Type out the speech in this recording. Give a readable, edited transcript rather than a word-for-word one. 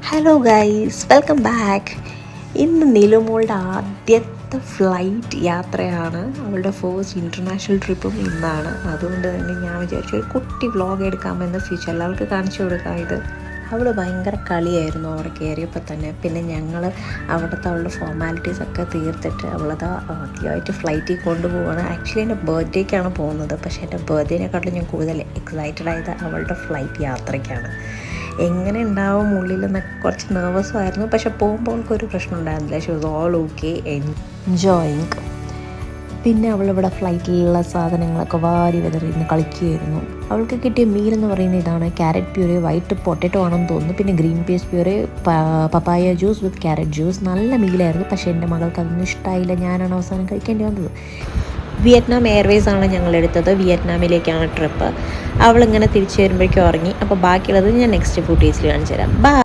Hello guys, welcome back. ഇന്ന് നിലുമോളുടെ ആദ്യത്തെ flight യാത്രയാണ്. അവളുടെ ഫസ്റ്റ് ഇൻ്റർനാഷണൽ ട്രിപ്പും ഇന്നാണ്. അതുകൊണ്ട് തന്നെ ഞാൻ വിചാരിച്ചു ഒരു കുട്ടി വ്ളോഗ് എടുക്കാമെന്ന് ഫ്യൂച്ചറിൽ അവൾക്ക് കാണിച്ചു കൊടുക്കാം. ഇത് അവൾ ഭയങ്കര കളിയായിരുന്നു അവിടെ കയറിയപ്പോൾ തന്നെ. പിന്നെ ഞങ്ങൾ അവിടുത്തെ അവളുടെ ഫോർമാലിറ്റീസൊക്കെ തീർത്തിട്ട് അവളത് ആദ്യമായിട്ട് ഫ്ലൈറ്റിൽ കൊണ്ടുപോവുകയാണ്. ആക്ച്വലി എൻ്റെ ബർത്ത്ഡേക്കാണ് പോകുന്നത്, പക്ഷേ എൻ്റെ ബർത്ത്ഡേനെക്കാട്ടിലും ഞാൻ കൂടുതൽ എക്സൈറ്റഡ് ആയത് അവളുടെ ഫ്ലൈറ്റ് യാത്രയ്ക്കാണ്. എങ്ങനെ ഉണ്ടാവും ഉള്ളിലെന്നൊക്കെ കുറച്ച് നെർവസും ആയിരുന്നു. പക്ഷെ പോകുമ്പോൾ അവൾക്കൊരു പ്രശ്നം ഉണ്ടായിരുന്നില്ല. She was all okay, enjoying. പിന്നെ അവളിവിടെ ഫ്ലൈറ്റിലുള്ള സാധനങ്ങളൊക്കെ വാരി വിതറിയിരുന്ന് കളിക്കുകയായിരുന്നു. അവൾക്ക് കിട്ടിയ മീൽ എന്ന് പറയുന്നത് ഇതാണ്: ക്യാരറ്റ് പ്യൂറി, വൈറ്റ് പൊട്ടറ്റോ ആണെന്ന് തോന്നുന്നു, പിന്നെ ഗ്രീൻ പീസ് പ്യൂറി, പപ്പായ ജ്യൂസ് വിത്ത് ക്യാരറ്റ് ജ്യൂസ്. നല്ല മീലായിരുന്നു. പക്ഷേ എൻ്റെ മകൾക്ക് അതൊന്നും ഇഷ്ടമായില്ല. ഞാനാണ് അവസാനം കഴിക്കേണ്ടി വന്നത്. വിയറ്റ്നാം എയർവേസ് ആണ് ഞങ്ങളെടുത്തത്. വിയറ്റ്നാമിലേക്കാണ് ട്രിപ്പ്. അവളിങ്ങനെ തിരിച്ചു വരുമ്പോഴേക്കും ഉറങ്ങി. അപ്പോൾ ബാക്കിയുള്ളത് ഞാൻ നെക്സ്റ്റ് ഫുട്ടേജിൽ കാണിച്ചു തരാം. ബൈ.